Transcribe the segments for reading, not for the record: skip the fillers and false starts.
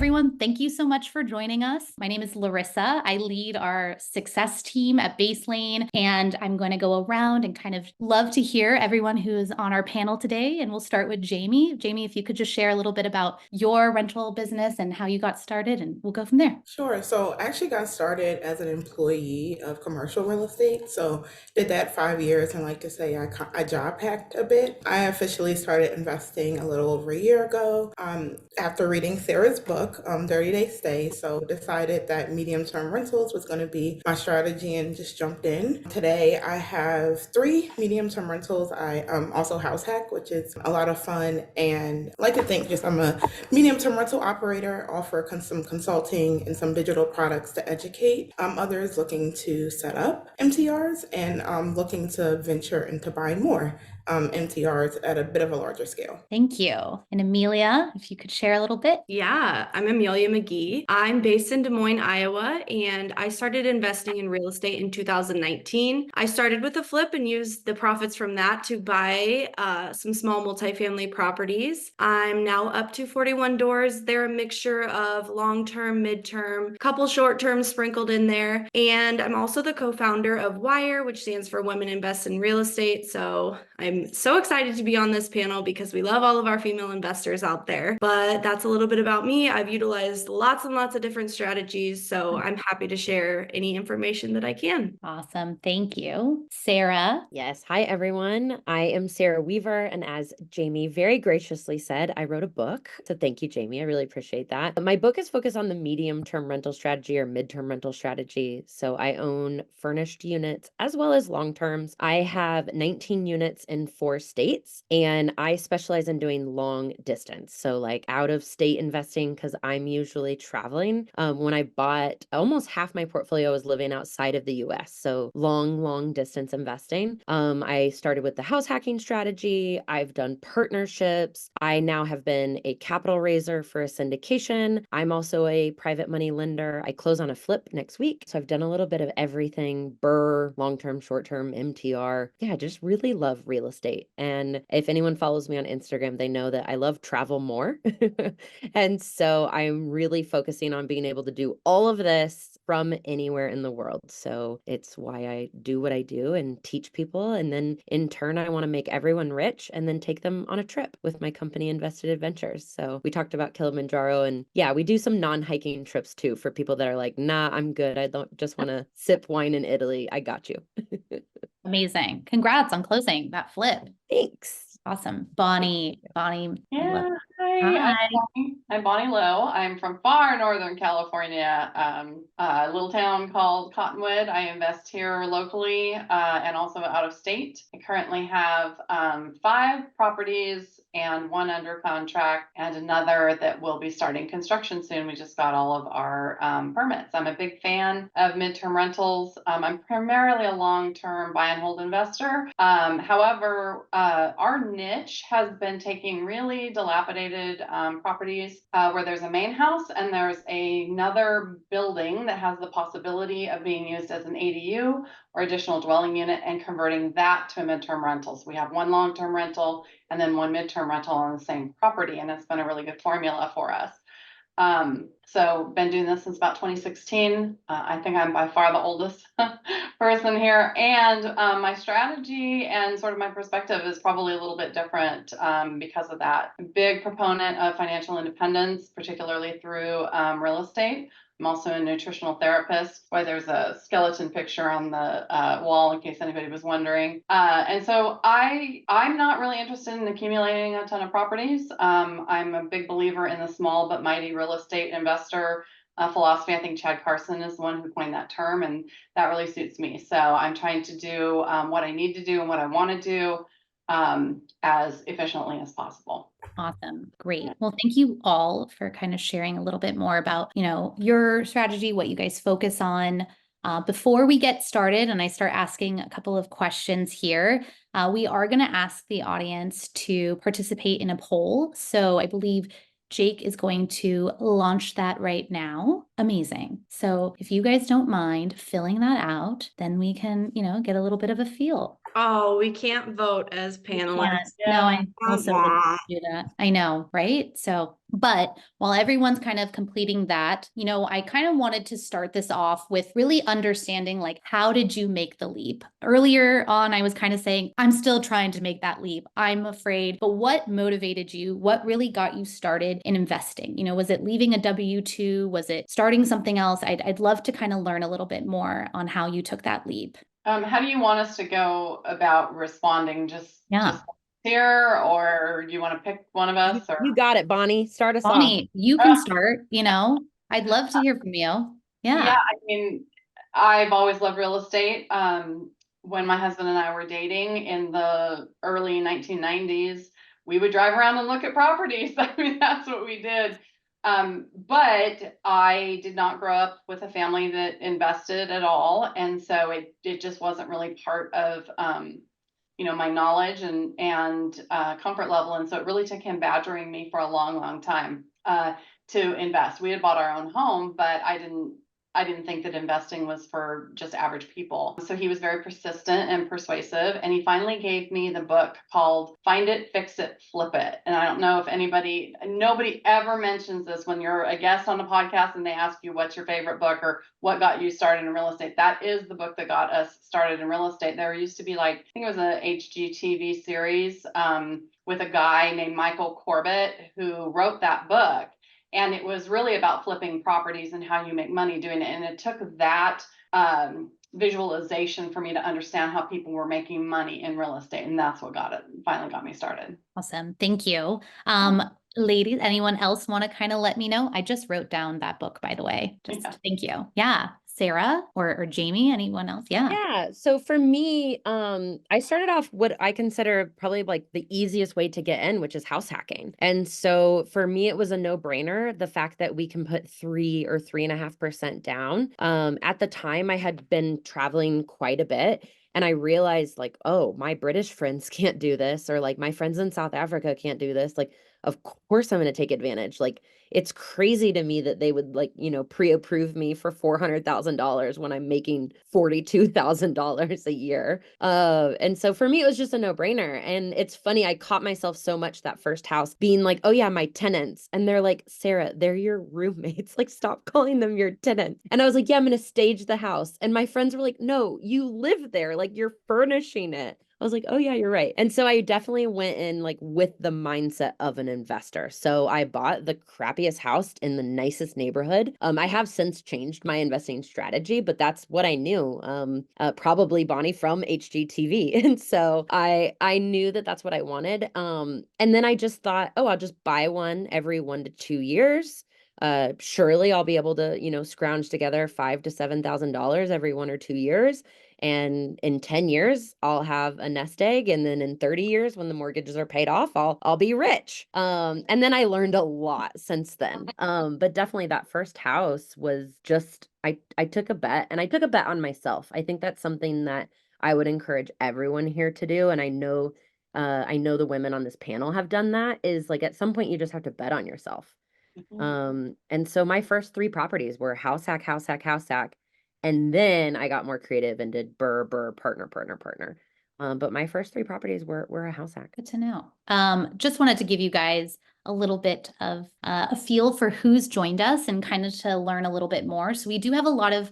everyone. Thank you so much for joining us. My name is Larissa. I lead our success team at Baselane, and I'm going to go around and kind of love to hear everyone who's on our panel today. And we'll start with Jamie. Jamie, if you could just share a little bit about your rental business and how you got started, and we'll go from there. Sure. So I actually got started as an employee of commercial real estate. So did that 5 years, and like to say I job hacked a bit. I officially started investing a little over a year ago after reading Sarah's book, 30 Day Stay. So decided that medium term rentals was going to be my strategy and just jumped in. Today I have 3 medium term rentals. I also house hack, which is a lot of fun. And I like to think just I'm a medium term rental operator, offer some consulting and some digital products to educate others looking to set up MTRs and looking to venture into buying more MTRs at a bit of a larger scale. Thank you. And Amelia, if you could share a little bit. Yeah, I'm Amelia McGee. I'm based in Des Moines, Iowa, and I started investing in real estate in 2019. I started with a flip and used the profits from that to buy some small multifamily properties. I'm now up to 41 doors. They're a mixture of long-term, mid-term, couple short-term sprinkled in there. And I'm also the co-founder of WIRE, which stands for Women Invest in Real Estate. So I'm so excited to be on this panel because we love all of our female investors out there. But that's a little bit about me. I've utilized lots and lots of different strategies, so I'm happy to share any information that I can. Awesome. Thank you. Sarah. Yes. Hi, everyone. I am Sarah Weaver. And as Jamie very graciously said, I wrote a book. So thank you, Jamie. I really appreciate that. My book is focused on the medium-term rental strategy or mid-term rental strategy. So I own furnished units as well as long-terms. I have 19 units in 4 states, and I specialize in doing long distance. So like out of state investing, because I'm usually traveling. When I bought, almost half my portfolio was living outside of the US. So long distance investing. I started with the house hacking strategy. I've done partnerships. I now have been a capital raiser for a syndication. I'm also a private money lender. I close on a flip next week. So I've done a little bit of everything, BRRRR, long-term, short-term, MTR. Yeah, just really love real estate. And if anyone follows me on Instagram, they know that I love travel more. And so I'm really focusing on being able to do all of this from anywhere in the world. So it's why I do what I do and teach people. And then in turn, I want to make everyone rich and then take them on a trip with my company, Invested Adventures. So we talked about Kilimanjaro, and yeah, we do some non-hiking trips too for people that are like, nah, I'm good. I don't just want to sip wine in Italy. I got you. Amazing. Congrats on closing that flip. Thanks. Awesome. Bonnie. Yeah. Hi. I'm Bonnie Lowe. I'm from far northern California, a little town called Cottonwood. I invest here locally and also out of state. I currently have 5 properties and 1 under contract and another that will be starting construction soon. We just got all of our permits. I'm a big fan of midterm rentals. I'm primarily a long-term buy and hold investor. However, our niche has been taking really dilapidated properties where there's a main house and there's another building that has the possibility of being used as an ADU or additional dwelling unit and converting that to a midterm rental. So we have 1 long-term rental and then 1 midterm rental on the same property, and it's been a really good formula for us. So been doing this since about 2016. I think I'm by far the oldest person here, and my strategy and sort of my perspective is probably a little bit different because of that. Big proponent of financial independence, particularly through real estate. I'm also a nutritional therapist, why there's a skeleton picture on the wall in case anybody was wondering. And so I'm not really interested in accumulating a ton of properties. I'm a big believer in the small but mighty real estate investor philosophy. I think Chad Carson is the one who coined that term, and that really suits me. So I'm trying to do what I need to do and what I want to do as efficiently as possible. Awesome. Great. Well, thank you all for kind of sharing a little bit more about, your strategy, what you guys focus on. Before we get started and I start asking a couple of questions here, we are going to ask the audience to participate in a poll. So I believe Jake is going to launch that right now. Amazing. So if you guys don't mind filling that out, then we can, get a little bit of a feel. Oh, we can't vote as You can't. panelists. No, I Wah, also didn't wah. do that. I know, right? So, but while everyone's kind of completing that, I kind of wanted to start this off with really understanding, like, how did you make the leap? Earlier on, I was kind of saying, I'm still trying to make that leap. I'm afraid. But what motivated you? What really got you started in investing? Was it leaving a W-2? Was it starting something else? I'd love to kind of learn a little bit more on how you took that leap. How do you want us to go about responding? Yeah. Just here, or do you want to pick one of us? Or You got it, Bonnie. Start us off. Bonnie, you can start, I'd love to hear from you. yeah, I mean, I've always loved real estate. When my husband and I were dating in the early 1990s, we would drive around and look at properties. I mean, that's what we did. But I did not grow up with a family that invested at all, and so it just wasn't really part of my knowledge and comfort level. And so it really took him badgering me for a long, long time to invest. We had bought our own home, but I didn't think that investing was for just average people. So he was very persistent and persuasive. And he finally gave me the book called Find It, Fix It, Flip It. And I don't know if nobody ever mentions this when you're a guest on a podcast and they ask you what's your favorite book or what got you started in real estate. That is the book that got us started in real estate. There used to be I think it was a HGTV series with a guy named Michael Corbett who wrote that book. And it was really about flipping properties and how you make money doing it. And it took that visualization for me to understand how people were making money in real estate. And that's what finally got me started. Awesome. Thank you. Ladies, anyone else want to kind of let me know? I just wrote down that book, by the way. Thank you. Yeah. Sarah or Jamie, anyone else? Yeah. So for me, I started off what I consider probably the easiest way to get in, which is house hacking. And so for me, it was a no-brainer. The fact that we can put 3 or 3.5% down. At the time, I had been traveling quite a bit. And I realized oh, my British friends can't do this, or my friends in South Africa can't do this. Of course I'm going to take advantage. It's crazy to me that they would pre-approve me for $400,000 when I'm making $42,000 a year. And so for me, it was just a no-brainer. And it's funny, I caught myself so much that first house being oh yeah, my tenants. And they're like, Sarah, they're your roommates. Stop calling them your tenants. And I was like, yeah, I'm going to stage the house. And my friends were like, no, you live there. You're furnishing it. I was like, oh yeah, you're right. And so I definitely went in with the mindset of an investor. So I bought the crappiest house in the nicest neighborhood. I have since changed my investing strategy, but that's what I knew. Probably Bonnie from HGTV. And so I knew that that's what I wanted. And then I just thought, oh, I'll just buy one every 1 to 2 years. Surely I'll be able to, scrounge together $5,000 to $7,000 every 1 or 2 years. And in 10 years, I'll have a nest egg. And then in 30 years, when the mortgages are paid off, I'll be rich. And then I learned a lot since then. But definitely that first house was just, I took a bet, and I took a bet on myself. I think that's something that I would encourage everyone here to do. And I know the women on this panel have done that, is at some point you just have to bet on yourself. And so my first 3 properties were house hack, house hack, house hack. And then I got more creative and did burr, partner. But my first 3 properties were a house hack. Good to know. Just wanted to give you guys a little bit of a feel for who's joined us and kind of to learn a little bit more. So we do have a lot of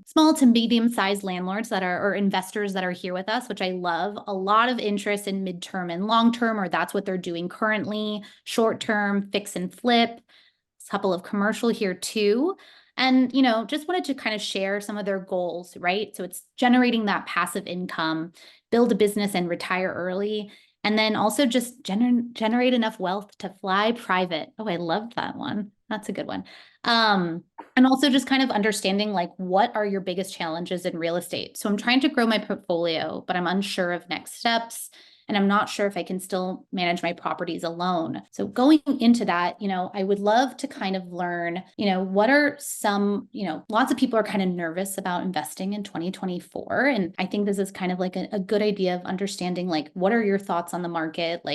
small to medium-sized landlords or investors that are here with us, which I love. A lot of interest in midterm and long-term, or that's what they're doing currently. Short-term, fix and flip. A couple of commercial here too. And, just wanted to kind of share some of their goals, right? So it's generating that passive income, build a business and retire early, and then also just generate enough wealth to fly private. Oh, I love that one. That's a good one. And also just kind of understanding what are your biggest challenges in real estate? So I'm trying to grow my portfolio, but I'm unsure of next steps. And I'm not sure if I can still manage my properties alone. So going into that, I would love to kind of learn, what are some, lots of people are kind of nervous about investing in 2024. And I think this is kind of a good idea of understanding, what are your thoughts on the market?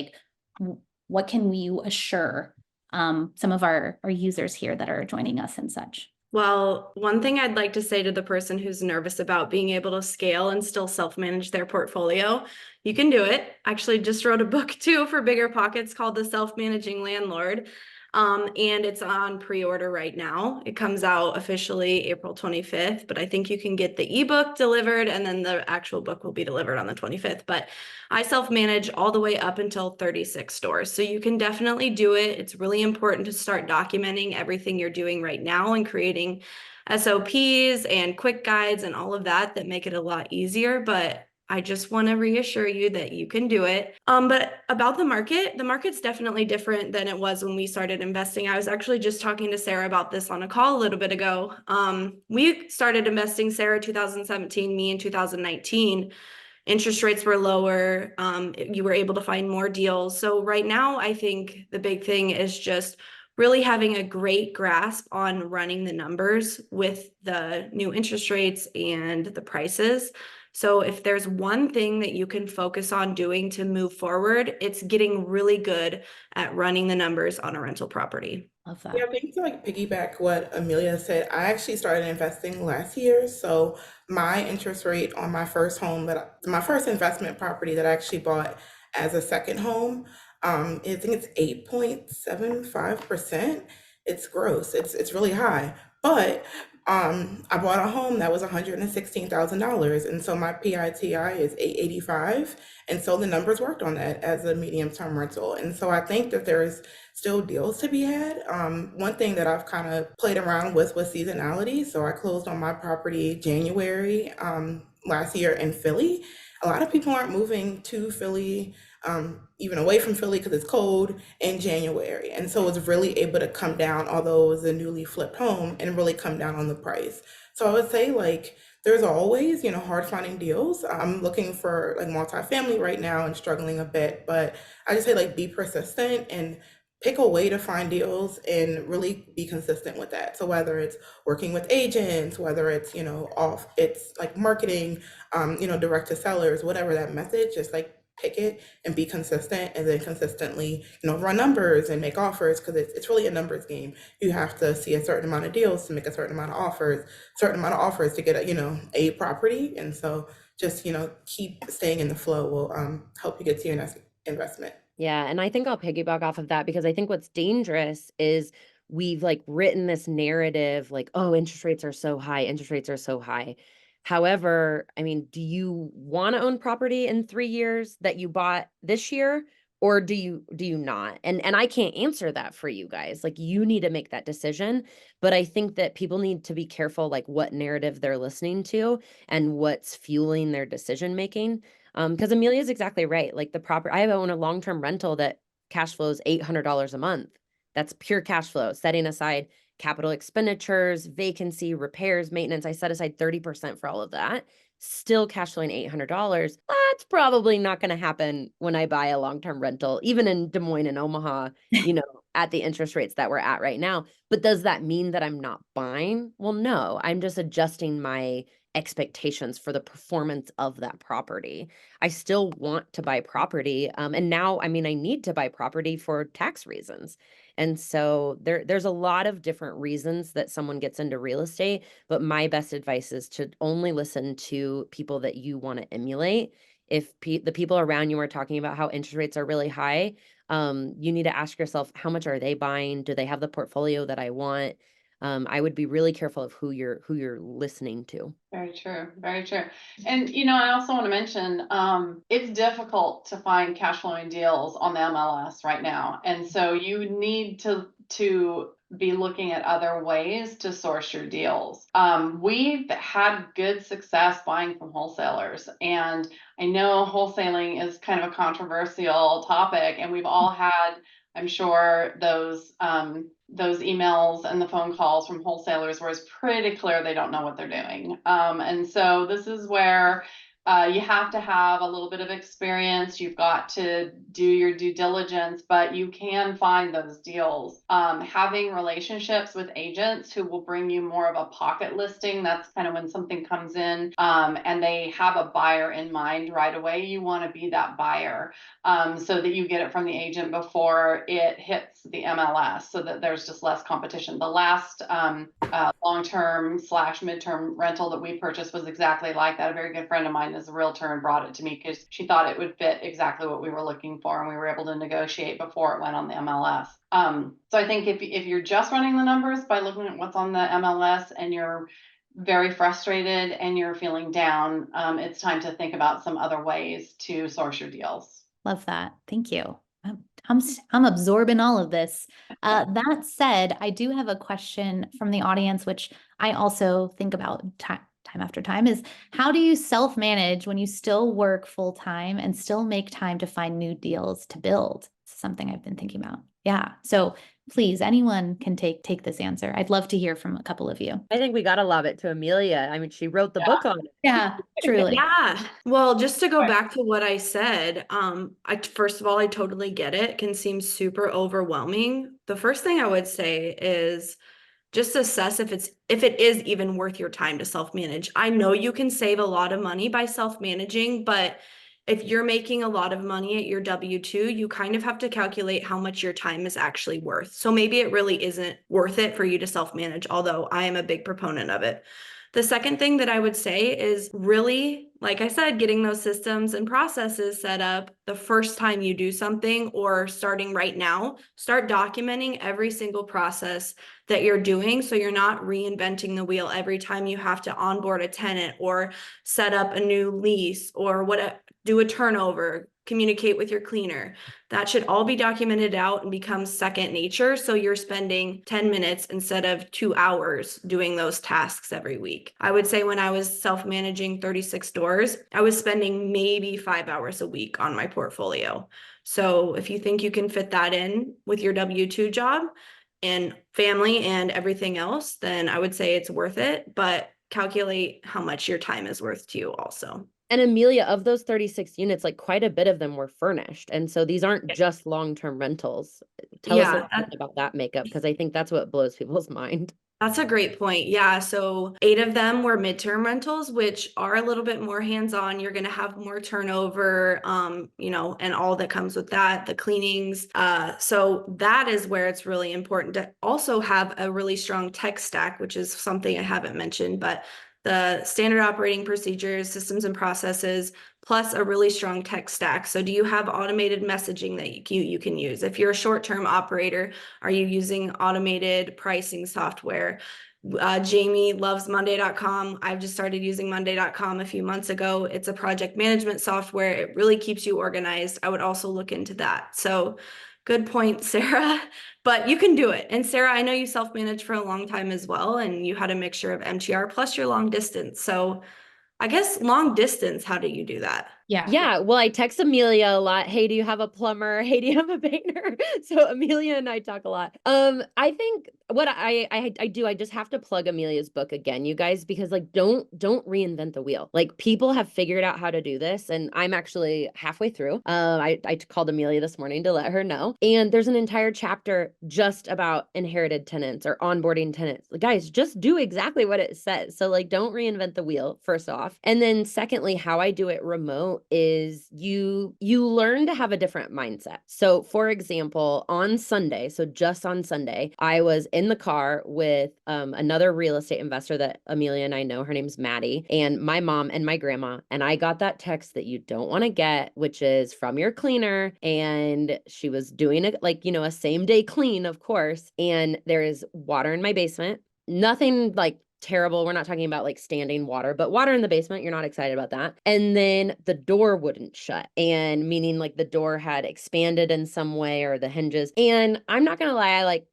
What can we assure some of our users here that are joining us and such? Well, one thing I'd like to say to the person who's nervous about being able to scale and still self-manage their portfolio, you can do it. Actually, just wrote a book too for Bigger Pockets called The Self-Managing Landlord. And it's on pre-order right now. It comes out officially April 25th, but I think you can get the ebook delivered and then the actual book will be delivered on the 25th. But I self-manage all the way up until 36 stores. So you can definitely do it. It's really important to start documenting everything you're doing right now and creating SOPs and quick guides and all of that that make it a lot easier. But I just want to reassure you that you can do it. But about the market's definitely different than it was when we started investing. I was actually just talking to Sarah about this on a call a little bit ago. We started investing, Sarah, 2017, me in 2019. Interest rates were lower. You were able to find more deals. So right now, I think the big thing is just really having a great grasp on running the numbers with the new interest rates and the prices. So if there's one thing that you can focus on doing to move forward, it's getting really good at running the numbers on a rental property. Love that. Yeah, I think to like piggyback what Amelia said, I actually started investing last year. So my interest rate on my first home my first investment property that I actually bought as a second home, I think it's 8.75%. It's gross. It's really high. But I bought a home that was $116,000. And so my PITI is 885. And so the numbers worked on that as a medium term rental. And so I think that there's still deals to be had. One thing that I've kind of played around with was seasonality. So I closed on my property January last year in Philly. A lot of people aren't moving to Philly, even away from Philly because it's cold in January. And so it's really able to come down, although it was a newly flipped home, and really come down on the price. So I would say like there's always, hard finding deals. I'm looking for like multifamily right now and struggling a bit, but I just say like be persistent and pick a way to find deals and really be consistent with that. So whether it's working with agents, whether it's, it's like marketing, direct to sellers, whatever that method, just like pick it and be consistent and then consistently, run numbers and make offers because it's really a numbers game. You have to see a certain amount of deals to make a certain amount of offers, certain amount of offers to get a property. And so just, keep staying in the flow will help you get to your next investment. Yeah, and I think I'll piggyback off of that because I think what's dangerous is we've like written this narrative like, oh, interest rates are so high, interest rates are so high. However, I mean, do you want to own property in 3 years that you bought this year or do you not? And I can't answer that for you guys. Like you need to make that decision, but I think that people need to be careful like what narrative they're listening to and what's fueling their decision making. Because Amelia's exactly right. Like I own a long-term rental that cash flows $800 a month. That's pure cash flow, setting aside capital expenditures, vacancy, repairs, maintenance. I set aside 30% for all of that. Still cash flowing $800. That's probably not going to happen when I buy a long-term rental, even in Des Moines and Omaha, at the interest rates that we're at right now. But does that mean that I'm not buying? Well, no, I'm just adjusting my expectations for the performance of that property. I still want to buy property. And now, I mean, I need to buy property for tax reasons. And so there's a lot of different reasons that someone gets into real estate, but my best advice is to only listen to people that you want to emulate. If the people around you are talking about how interest rates are really high, you need to ask yourself, how much are they buying? Do they have the portfolio that I want? I would be really careful of who you're listening to. Very true. Very true. And I also want to mention, it's difficult to find cash flowing deals on the MLS right now. And so you need to be looking at other ways to source your deals. We've had good success buying from wholesalers, and I know wholesaling is kind of a controversial topic, and we've all had, I'm sure, those emails and the phone calls from wholesalers where it's pretty clear they don't know what they're doing. And so this is where You have to have a little bit of experience. You've got to do your due diligence, but you can find those deals. Having relationships with agents who will bring you more of a pocket listing. That's kind of when something comes in and they have a buyer in mind right away. You want to be that buyer so that you get it from the agent before it hits the MLS, so that there's just less competition. The last long-term / midterm rental that we purchased was exactly like that. A very good friend of mine is a realtor and brought it to me because she thought it would fit exactly what we were looking for, and we were able to negotiate before it went on the MLS. So I think if you're just running the numbers by looking at what's on the MLS and you're very frustrated and you're feeling down, it's time to think about some other ways to source your deals. Love that. Thank you. I'm absorbing all of this. That said, I do have a question from the audience, which I also think about time after time, is how do you self-manage when you still work full time and still make time to find new deals to build? It's something I've been thinking about. Yeah. So please, anyone can take this answer. I'd love to hear from a couple of you. I think we gotta lob it to Amelia. I mean, she wrote the book on it. Yeah, truly. Yeah. Well, just to go back to what I said, first of all, I totally get it. It can seem super overwhelming. The first thing I would say is just assess if it is even worth your time to self-manage. I know you can save a lot of money by self-managing, but if you're making a lot of money at your W-2, you kind of have to calculate how much your time is actually worth. So maybe it really isn't worth it for you to self-manage, although I am a big proponent of it. The second thing that I would say is really, like I said, getting those systems and processes set up the first time you do something, or starting right now. Start documenting every single process that you're doing, so you're not reinventing the wheel every time you have to onboard a tenant or set up a new lease or do a turnover, communicate with your cleaner. That should all be documented out and become second nature. So you're spending 10 minutes instead of 2 hours doing those tasks every week. I would say when I was self-managing 36 stores, I was spending maybe 5 hours a week on my portfolio. So if you think you can fit that in with your W-2 job and family and everything else, then I would say it's worth it, but calculate how much your time is worth to you also. And Amelia, of those 36 units, like quite a bit of them were furnished. And so these aren't just long-term rentals. Tell us a little bit about that makeup, because I think that's what blows people's mind. That's a great point. Yeah. So 8 of them were midterm rentals, which are a little bit more hands-on. You're going to have more turnover, and all that comes with that, the cleanings. So that is where it's really important to also have a really strong tech stack, which is something I haven't mentioned, but the standard operating procedures, systems and processes, plus a really strong tech stack. So do you have automated messaging that you can use? If you're a short-term operator, are you using automated pricing software? Jamie loves Monday.com. I've just started using Monday.com a few months ago. It's a project management software. It really keeps you organized. I would also look into that. So good point, Sarah, but you can do it. And Sarah, I know you self-managed for a long time as well, and you had a mixture of MTR plus your long distance. So I guess long distance, how do you do that? Yeah. Well, I text Amelia a lot. Hey, do you have a plumber? Hey, do you have a painter? So Amelia and I talk a lot. I think what I do, I just have to plug Amelia's book again, you guys, because like don't reinvent the wheel. Like people have figured out how to do this, and I'm actually halfway through. I called Amelia this morning to let her know. And there's an entire chapter just about inherited tenants or onboarding tenants. Guys, just do exactly what it says. So like don't reinvent the wheel, first off. And then secondly, how I do it remote is you learn to have a different mindset. So for example, on Sunday, so just on Sunday, I was in the car with another real estate investor that Amelia and I know. Her name's Maddie, and my mom and my grandma. And I got that text that you don't want to get, which is from your cleaner. And she was doing a same day clean, of course. And there is water in my basement. Nothing like terrible. We're not talking about like standing water, but water in the basement. You're not excited about that. And then the door wouldn't shut, and meaning like the door had expanded in some way or the hinges. And I'm not going to lie, I like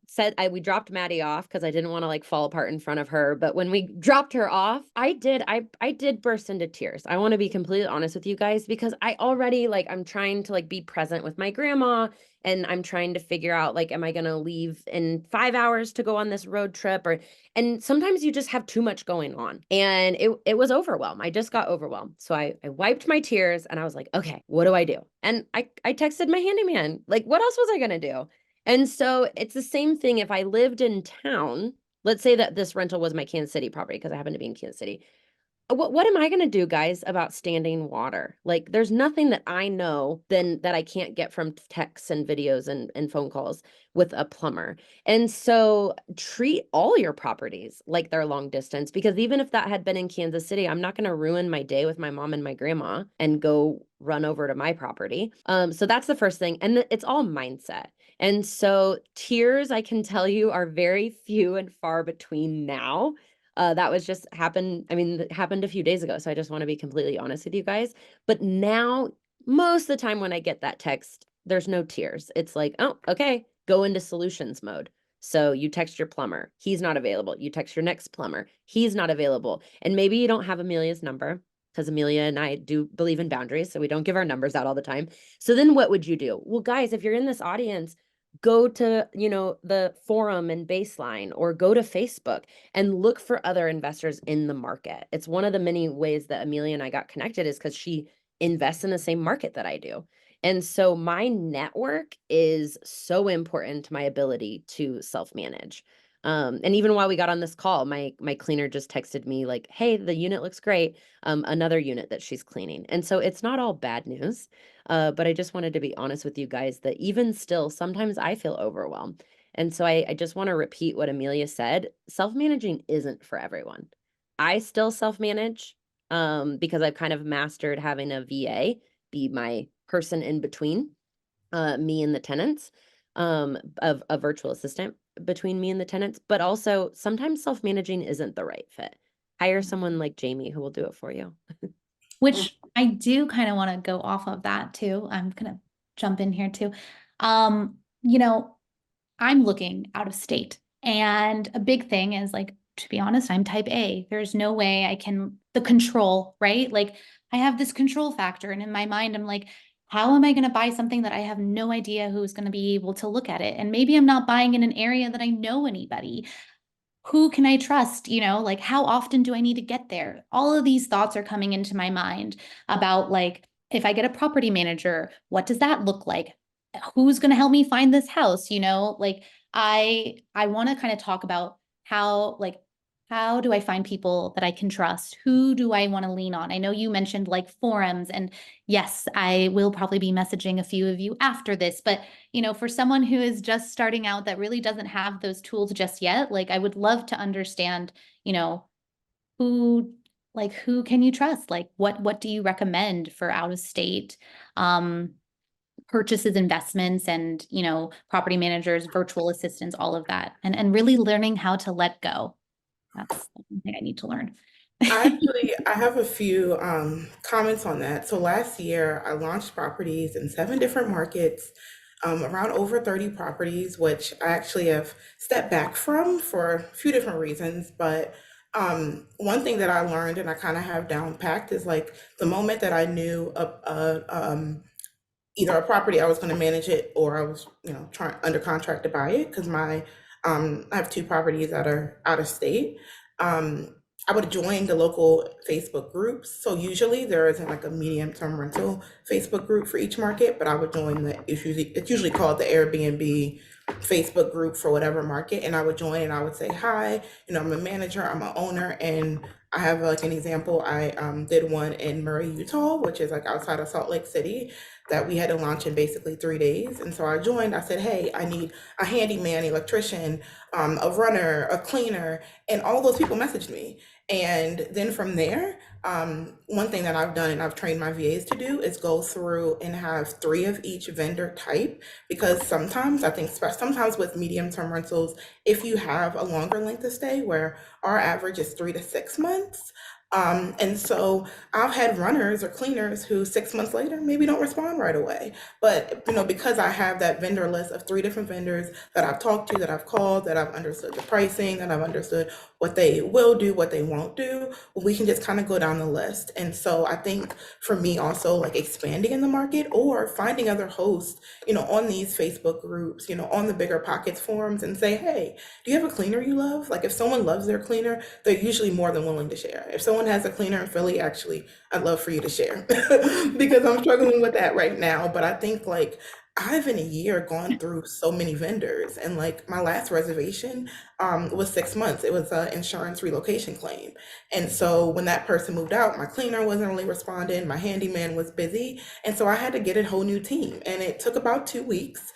we dropped Maddie off because I didn't want to like fall apart in front of her. But when we dropped her off, I did burst into tears. I want to be completely honest with you guys, because I already like, I'm trying to like be present with my grandma, and I'm trying to figure out like, am I going to leave in 5 hours to go on this road trip? And sometimes you just have too much going on, and it was overwhelmed. I just got overwhelmed. So I wiped my tears and I was like, okay, what do I do? And I texted my handyman. Like, what else was I going to do? And so it's the same thing if I lived in town. Let's say that this rental was my Kansas City property because I happen to be in Kansas City. What am I going to do, guys, about standing water? Like, there's nothing that I know then that I can't get from texts and videos and phone calls with a plumber. And so treat all your properties like they're long distance, because even if that had been in Kansas City, I'm not going to ruin my day with my mom and my grandma and go run over to my property. So that's the first thing. And it's all mindset. And so tears, I can tell you, are very few and far between now. That was just happened. I mean, it happened a few days ago. So I just want to be completely honest with you guys. But now, most of the time when I get that text, there's no tears. It's like, oh, okay, go into solutions mode. So you text your plumber, he's not available. You text your next plumber, he's not available. And maybe you don't have Amelia's number, because Amelia and I do believe in boundaries. So we don't give our numbers out all the time. So then what would you do? Well, guys, if you're in this audience, go to, the forum and Baseline, or go to Facebook and look for other investors in the market. It's one of the many ways that Amelia and I got connected, is because she invests in the same market that I do. And so my network is so important to my ability to self-manage. And even while we got on this call, my cleaner just texted me like, hey, the unit looks great. Another unit that she's cleaning. And so it's not all bad news. But I just wanted to be honest with you guys that even still, sometimes I feel overwhelmed. And so I just want to repeat what Amelia said. Self-managing isn't for everyone. I still self-manage because I've kind of mastered having a VA be my person in between me and the tenants, of a virtual assistant between me and the tenants. But also sometimes self-managing isn't the right fit. Hire someone like Jamie who will do it for you. Which I do kind of want to go off of that too. I'm gonna jump in here too. You know, I'm looking out of state, and a big thing is like, to be honest, I'm type A. There's no way I can, the control, right? Like I have this control factor, and in my mind, I'm like, how am I going to buy something that I have no idea who's going to be able to look at it? And maybe I'm not buying in an area that I know anybody. Who can I trust? Like how often do I need to get there? All of these thoughts are coming into my mind about like, if I get a property manager, what does that look like? Who's going to help me find this house? Like I want to kind of talk about how do I find people that I can trust? Who do I want to lean on? I know you mentioned like forums, and yes, I will probably be messaging a few of you after this, but for someone who is just starting out that really doesn't have those tools just yet, like I would love to understand, who who can you trust? Like what do you recommend for out of state purchases, investments, and property managers, virtual assistants, all of that, and really learning how to let go. That's something I need to learn. I have a few comments on that. So last year, I launched properties in 7 different markets, around over 30 properties, which I actually have stepped back from for a few different reasons. But one thing that I learned and I kind of have down packed is like the moment that I knew either a property I was going to manage it, or I was, trying under contract to buy it, because I have 2 properties that are out of state. I would join the local Facebook groups. So usually there isn't like a medium term rental Facebook group for each market, but I would join it's usually called the Airbnb Facebook group for whatever market. And I would join and I would say, hi, I'm a manager, I'm an owner. And I have like an example. I did one in Murray, Utah, which is like outside of Salt Lake City, that we had to launch in basically 3 days. And so I joined, I said, hey, I need a handyman, electrician, a runner, a cleaner, and all those people messaged me. And then from there, one thing that I've done and I've trained my VAs to do is go through and have 3 of each vendor type, because sometimes I think, sometimes with medium term rentals, if you have a longer length of stay, where our average is 3 to 6 months, And so I've had runners or cleaners who 6 months later maybe don't respond right away. But because I have that vendor list of 3 different vendors that I've talked to, that I've called, that I've understood the pricing, that I've understood what they will do, what they won't do, we can just kind of go down the list. And so I think for me also, like expanding in the market or finding other hosts, on these Facebook groups, on the Bigger Pockets forums, and say, hey, do you have a cleaner you love? Like if someone loves their cleaner, they're usually more than willing to share. If someone has a cleaner in Philly, actually, I'd love for you to share because I'm struggling with that right now. But I think like I've in a year gone through so many vendors, and like my last reservation was 6 months. It was an insurance relocation claim, and so when that person moved out, my cleaner wasn't really responding, my handyman was busy, and so I had to get a whole new team, and it took about 2 weeks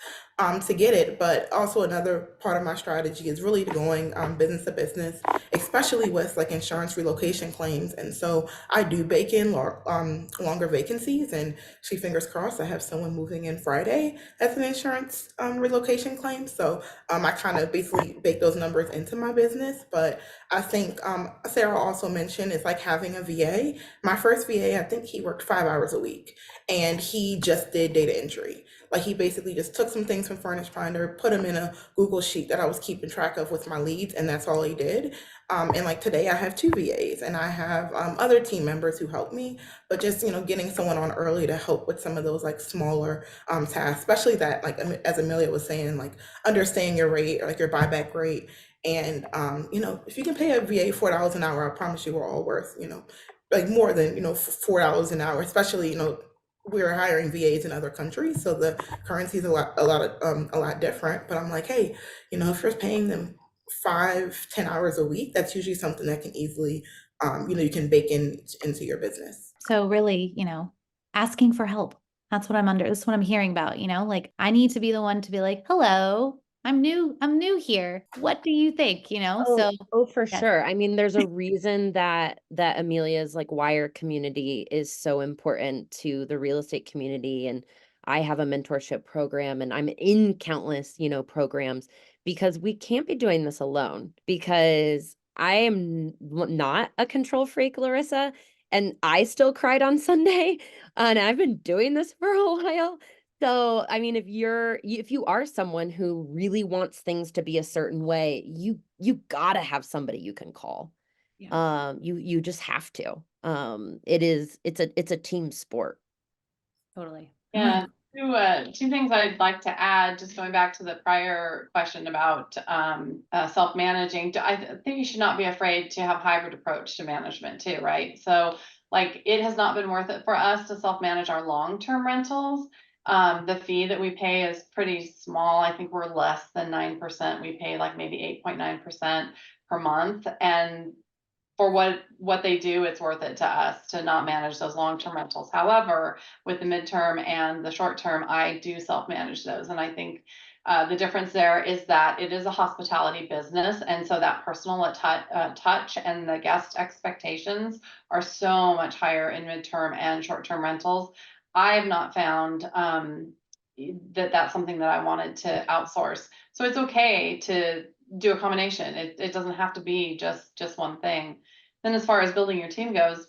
to get it. But also another part of my strategy is really going business to business, especially with like insurance relocation claims. And so I do bake in longer vacancies, and fingers crossed, I have someone moving in Friday that's an insurance relocation claim. So I kind of basically bake those numbers into my business. But I think Sarah also mentioned it's like having a VA. My first VA, I think he worked 5 hours a week, and he just did data entry. Like he basically just took some things from Furnish Finder, put them in a Google sheet that I was keeping track of with my leads, and that's all he did. And like today, I have 2 VAs, and I have other team members who help me. But just getting someone on early to help with some of those like smaller tasks, especially that like as Amelia was saying, like understanding your rate or like your buyback rate. And if you can pay a VA $4 an hour, I promise you we're all worth like more than $4 an hour, especially we're hiring VAs in other countries, so the currency is a lot different. But I'm like, hey, if you're paying them 5, 10 hours a week, that's usually something that can easily, you can bake into your business. So really, asking for help. That's what I'm hearing about, like I need to be the one to be like, hello, I'm new here. What do you think? So For yes. sure. I mean, there's a reason that Amelia's like wire community is so important to the real estate community. And I have a mentorship program, and I'm in countless, programs, because we can't be doing this alone, because I am not a control freak, Larissa, and I still cried on Sunday, and I've been doing this for a while. So, I mean, if you are someone who really wants things to be a certain way, you gotta have somebody you can call. Yeah. You just have to. It's a team sport. Totally. Yeah, two things I'd like to add, just going back to the prior question about self-managing. I think you should not be afraid to have hybrid approach to management too, right? So like it has not been worth it for us to self-manage our long-term rentals. The fee that we pay is pretty small. I think we're less than 9%. We pay like maybe 8.9% per month. And for what they do, it's worth it to us to not manage those long-term rentals. However, with the midterm and the short term, I do self-manage those. And I think the difference there is that it is a hospitality business. And so that personal touch and the guest expectations are so much higher in midterm and short-term rentals. I have not found that that's something that I wanted to outsource. So it's okay to do a combination. It doesn't have to be just one thing. Then as far as building your team goes,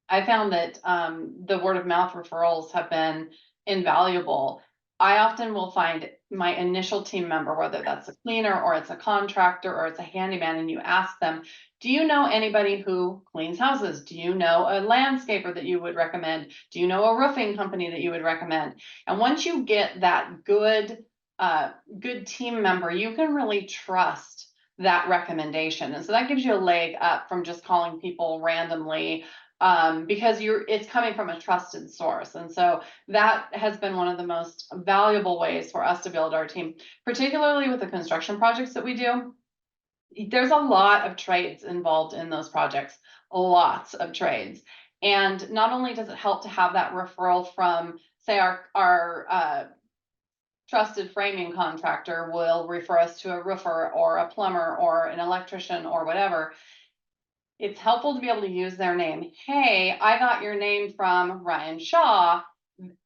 I found that the word of mouth referrals have been invaluable. I often will find my initial team member, whether that's a cleaner or it's a contractor or it's a handyman, and you ask them, do you know anybody who cleans houses? Do you know a landscaper that you would recommend? Do you know a roofing company that you would recommend? And once you get that good team member, you can really trust that recommendation. And so that gives you a leg up from just calling people randomly, because it's coming from a trusted source. And so that has been one of the most valuable ways for us to build our team, particularly with the construction projects that we do. There's a lot of trades involved in those projects, lots of trades. And not only does it help to have that referral from, say, our trusted framing contractor will refer us to a roofer or a plumber or an electrician or whatever. It's helpful to be able to use their name. Hey, I got your name from Ryan Shaw.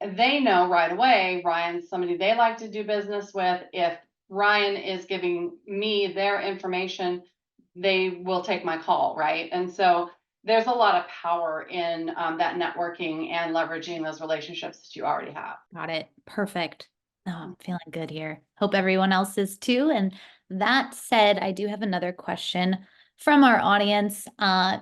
They know right away Ryan's somebody they like to do business with. If Ryan is giving me their information, they will take my call, right? And so there's a lot of power in that networking and leveraging those relationships that you already have. Got it. Perfect. Oh, I'm feeling good here. Hope everyone else is too. And that said, I do have another question from our audience.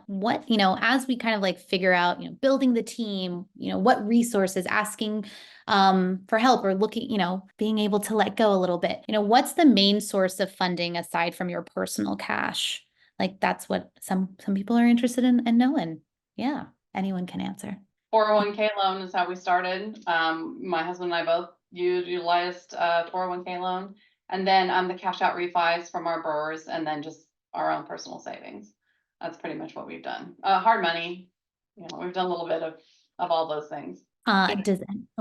What, as we kind of like figure out, building the team, what resources, asking for help or looking, being able to let go a little bit, what's the main source of funding aside from your personal cash? Like that's what some people are interested in knowing. Yeah, anyone can answer. 401k loan is how we started. My husband and I both utilized 401k loan, and then the cash out refis from our borrowers, and then just our own personal savings. That's pretty much what we've done. Hard money, we've done a little bit of all those things. Oh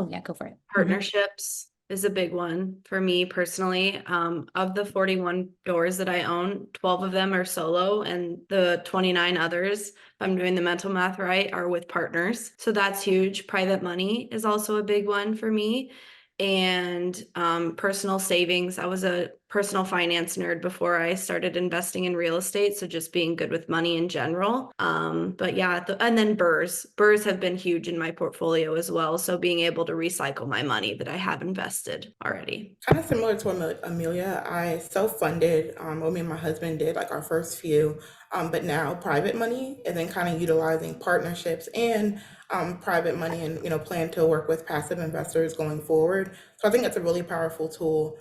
yeah, go for it. Partnerships is a big one for me personally. Of the 41 doors that I own, 12 of them are solo, and the 29 others, if I'm doing the mental math right, are with partners. So that's huge. Private money is also a big one for me. And personal savings. I was a personal finance nerd before I started investing in real estate. So just being good with money in general. But yeah, and then BRRRRs. BRRRRs have been huge in my portfolio as well. So being able to recycle my money that I have invested already. Kind of similar to Amelia, I self-funded, what me and my husband did, like our first few, but now private money, and then kind of utilizing partnerships and private money, and plan to work with passive investors going forward. So I think that's a really powerful tool,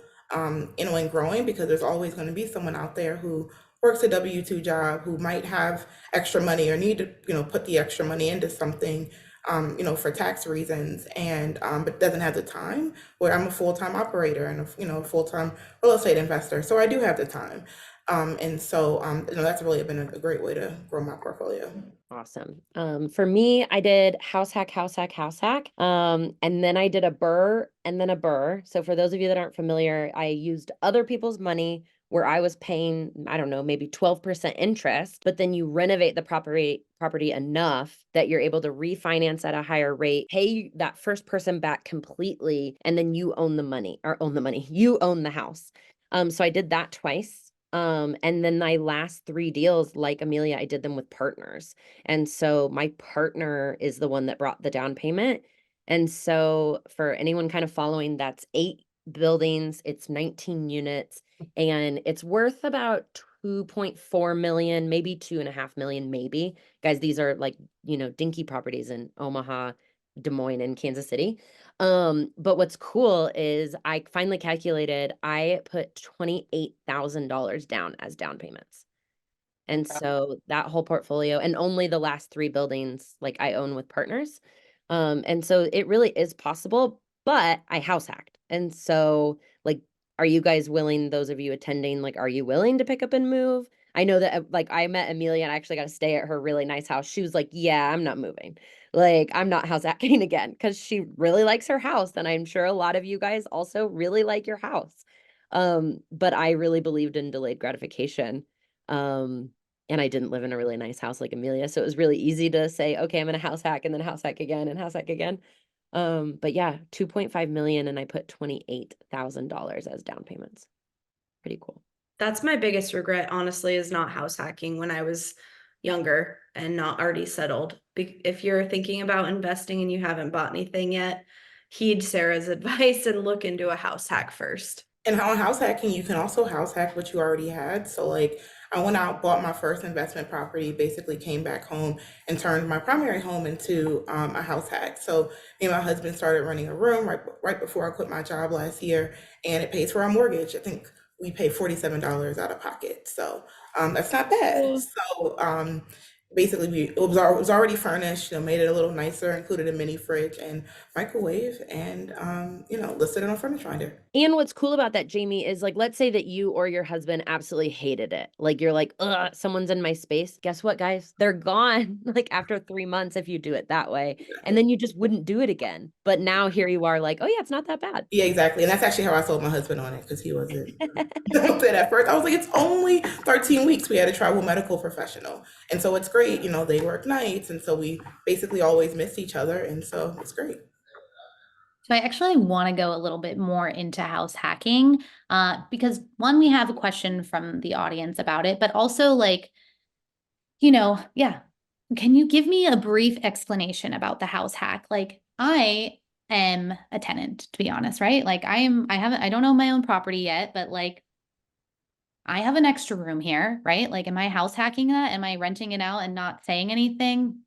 in growing, because there's always going to be someone out there who works a W-2 job, who might have extra money or need to put the extra money into something, for tax reasons, and but doesn't have the time. Where I'm a full-time operator and a full-time real estate investor, so I do have the time. And so that's really been a great way to grow my portfolio. Awesome. For me, I did house hack. And then I did a BRRRR and then a BRRRR. So for those of you that aren't familiar, I used other people's money where I was paying, I don't know, maybe 12% interest, but then you renovate the property enough that you're able to refinance at a higher rate, pay that first person back completely, and then you own the money, you own the house. So I did that twice. And then my last 3 deals, like Amelia, I did them with partners. And so my partner is the one that brought the down payment. And so for anyone kind of following, that's 8 buildings, it's 19 units, and it's worth about 2.4 million, maybe 2.5 million, maybe. Guys, these are like, dinky properties in Omaha, Des Moines, and Kansas City. But what's cool is I finally calculated, I put $28,000 down as down payments. And so that whole portfolio, and only the last 3 buildings, like I own with partners. And so it really is possible, but I house hacked. And so like, are you guys willing, those of you attending, like, are you willing to pick up and move? I know that like I met Amelia and I actually got to stay at her really nice house. She was like, yeah, I'm not moving. Like, I'm not house hacking again, because she really likes her house. And I'm sure a lot of you guys also really like your house. But I really believed in delayed gratification. And I didn't live in a really nice house like Amelia. So it was really easy to say, okay, I'm going to house hack and then house hack again and house hack again. But yeah, 2.5 million, and I put $28,000 as down payments. Pretty cool. That's my biggest regret, honestly, is not house hacking when I was younger and not already settled. If you're thinking about investing and you haven't bought anything yet, heed Sarah's advice and look into a house hack first. And how house hacking, you can also house hack what you already had. So like I went out, bought my first investment property, basically came back home and turned my primary home into a house hack. So me and my husband started renting a room right before I quit my job last year, and it pays for our mortgage. I think we pay $47 out of pocket. So that's not bad. So basically it was already furnished, made it a little nicer, included a mini fridge and microwave, and listed it on Furnish Finder. And what's cool about that, Jamie, is like, let's say that you or your husband absolutely hated it. Like, you're like, ugh, someone's in my space. Guess what, guys? They're gone, like after 3 months, if you do it that way. And then you just wouldn't do it again. But now here you are like, oh yeah, it's not that bad. Yeah, exactly. And that's actually how I sold my husband on it, because he wasn't fit at first. I was like, it's only 13 weeks. We had a travel medical professional. And so it's great. They work nights. And so we basically always miss each other. And so it's great. So I actually want to go a little bit more into house hacking, because one, we have a question from the audience about it, but also like, yeah, can you give me a brief explanation about the house hack? Like, I am a tenant, to be honest, right? Like, I don't own my own property yet, but like, I have an extra room here, right? Like, am I house hacking that? Am I renting it out and not saying anything?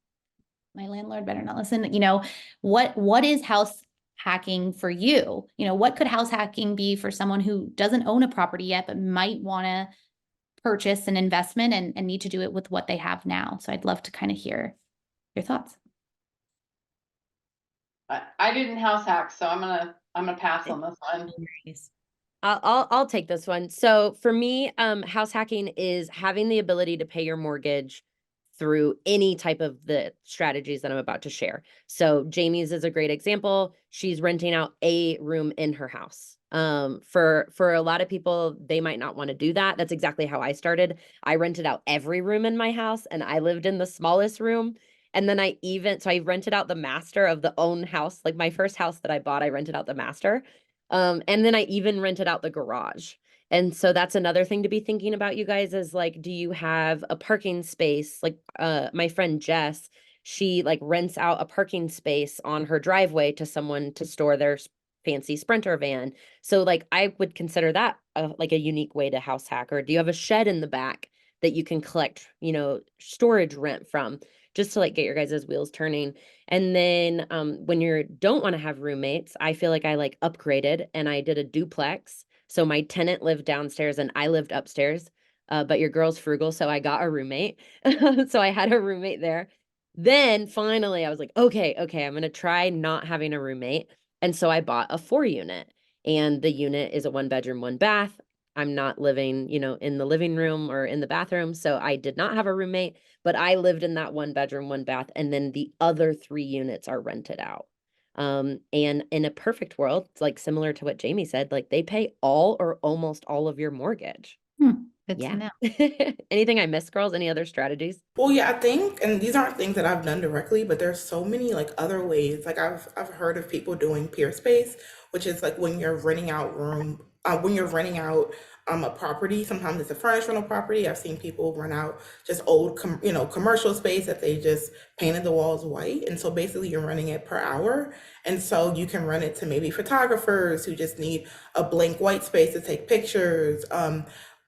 My landlord better not listen. You know, what is house hacking for you? You know, what could house hacking be for someone who doesn't own a property yet, but might want to purchase an investment and need to do it with what they have now? So I'd love to kind of hear your thoughts. I didn't house hack, so I'm gonna pass on this one. I'll take this one. So for me, house hacking is having the ability to pay your mortgage through any type of the strategies that I'm about to share. So Jamie's is a great example. She's renting out a room in her house. For a lot of people, they might not want to do that. That's exactly how I started. I rented out every room in my house, and I lived in the smallest room. And then I rented out the master of the own house. Like my first house that I bought, I rented out the master. And then I even rented out the garage. And so that's another thing to be thinking about, you guys, is like, do you have a parking space? Like my friend Jess, she like rents out a parking space on her driveway to someone to store their fancy Sprinter van. So like I would consider that like a unique way to house hack. Or do you have a shed in the back that you can collect, you know, storage rent from, just to like get your guys' wheels turning? And then when you don't want to have roommates, I feel like I like upgraded and I did a duplex. So my tenant lived downstairs and I lived upstairs. But your girl's frugal, so I got a roommate. So I had a roommate there. Then finally I was like, okay, I'm gonna try not having a roommate. And so I bought a 4-unit, and the unit is a 1-bedroom, 1-bath. I'm not living, you know, in the living room or in the bathroom. So I did not have a roommate, but I lived in that 1-bedroom, 1-bath. And then the other 3 units are rented out. And in a perfect world, like similar to what Jamie said, like they pay all or almost all of your mortgage. Good to know. Anything I missed, girls? Any other strategies? Well, yeah, I think, and these aren't things that I've done directly, but there's so many like other ways. Like I've heard of people doing peer space, which is like when you're renting out when you're renting out a property. Sometimes it's a furnished rental property. I've seen people rent out just old, commercial space that they just painted the walls white, and so basically you're renting it per hour, and so you can rent it to maybe photographers who just need a blank white space to take pictures.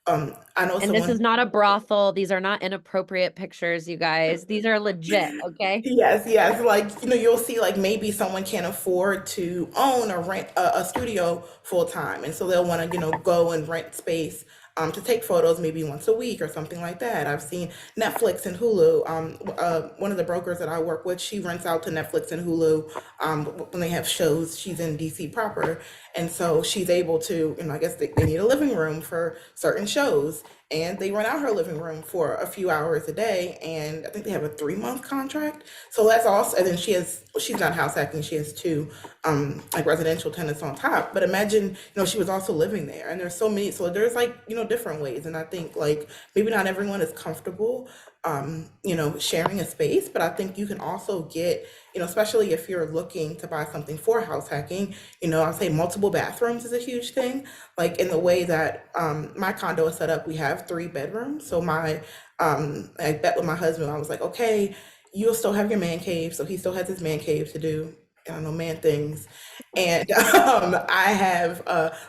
I know And this someone. is not a brothel. These are not inappropriate pictures, you guys. These are legit, okay? Yes, yes. Like, you'll see like maybe someone can't afford to own or rent a studio full time. And so they'll want to, go and rent space to take photos maybe once a week or something like that. I've seen Netflix and Hulu. One of the brokers that I work with, she rents out to Netflix and Hulu when they have shows. She's in DC proper. And so she's able to, I guess they need a living room for certain shows. And they rent out her living room for a few hours a day. And I think they have a 3-month contract. So that's also, and then she's not house hacking. She has 2 like residential tenants on top. But imagine, she was also living there. And there's so many, so there's like, different ways. And I think like maybe not everyone is comfortable, sharing a space, but I think you can also get, especially if you're looking to buy something for house hacking, I'll say multiple bathrooms is a huge thing. Like in the way that my condo is set up, we have 3 bedrooms. So I bet with my husband, I was like, okay, you'll still have your man cave. So he still has his man cave to do, I don't know, man things. And I have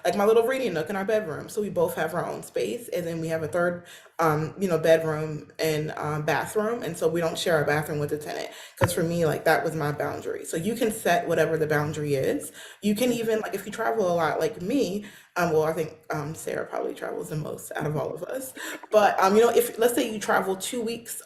like my little reading nook in our bedroom. So we both have our own space. And then we have a third, bedroom and bathroom. And so we don't share our bathroom with the tenant. Because for me, like that was my boundary. So you can set whatever the boundary is. You can even, like if you travel a lot like me, well, I think Sarah probably travels the most out of all of us. But, if let's say you travel 2 weeks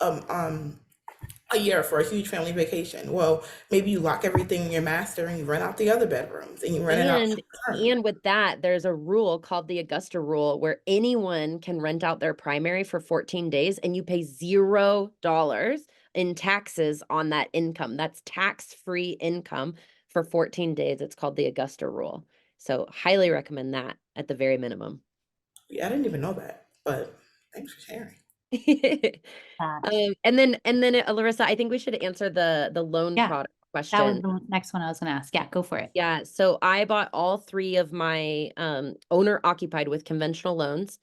a year for a huge family vacation. Well, maybe you lock everything in your master and you rent out the other bedrooms and you rent it out. And with that, there's a rule called the Augusta rule where anyone can rent out their primary for 14 days and you pay $0 in taxes on that income. That's tax-free income for 14 days. It's called the Augusta rule. So highly recommend that at the very minimum. Yeah, I didn't even know that, but thanks for sharing. And then Larissa, I think we should answer the loan product question. That was the next one I was going to ask. Yeah, go for it. Yeah, so I bought all 3 of my owner occupied with conventional loans.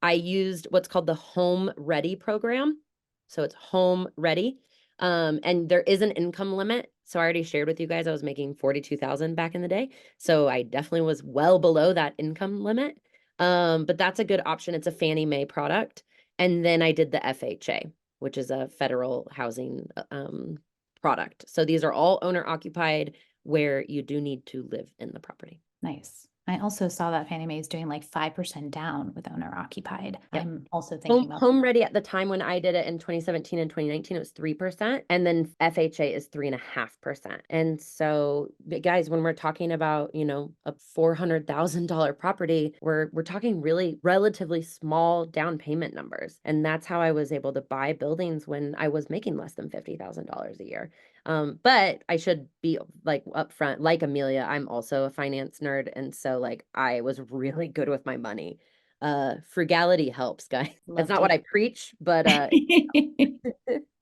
I used what's called the Home Ready program. So it's Home Ready. And there is an income limit. So I already shared with you guys, I was making 42,000 back in the day. So I definitely was well below that income limit. But that's a good option. It's a Fannie Mae product. And then I did the FHA, which is a federal housing product. So these are all owner occupied where you do need to live in the property. Nice. I also saw that Fannie Mae is doing like 5% down with owner occupied. Yep. I'm also thinking about Home Ready at the time when I did it in 2017 and 2019, it was 3%. And then FHA is 3.5%. And so guys, when we're talking about, you know, a $400,000 property, we're talking really relatively small down payment numbers. And that's how I was able to buy buildings when I was making less than $50,000 a year. But I should be like upfront, like Amelia, I'm also a finance nerd. And so like I was really good with my money. Frugality helps, guys. That's not what I preach, but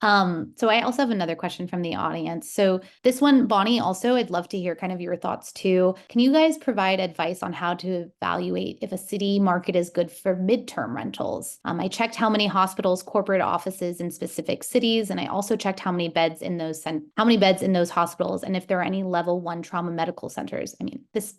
so I also have another question from the audience. So this one, Bonnie, also, I'd love to hear kind of your thoughts too. Can you guys provide advice on how to evaluate if a city market is good for midterm rentals? I checked how many hospitals, corporate offices in specific cities, and I also checked how many beds in those hospitals, and if there are any level 1 trauma medical centers. I mean, this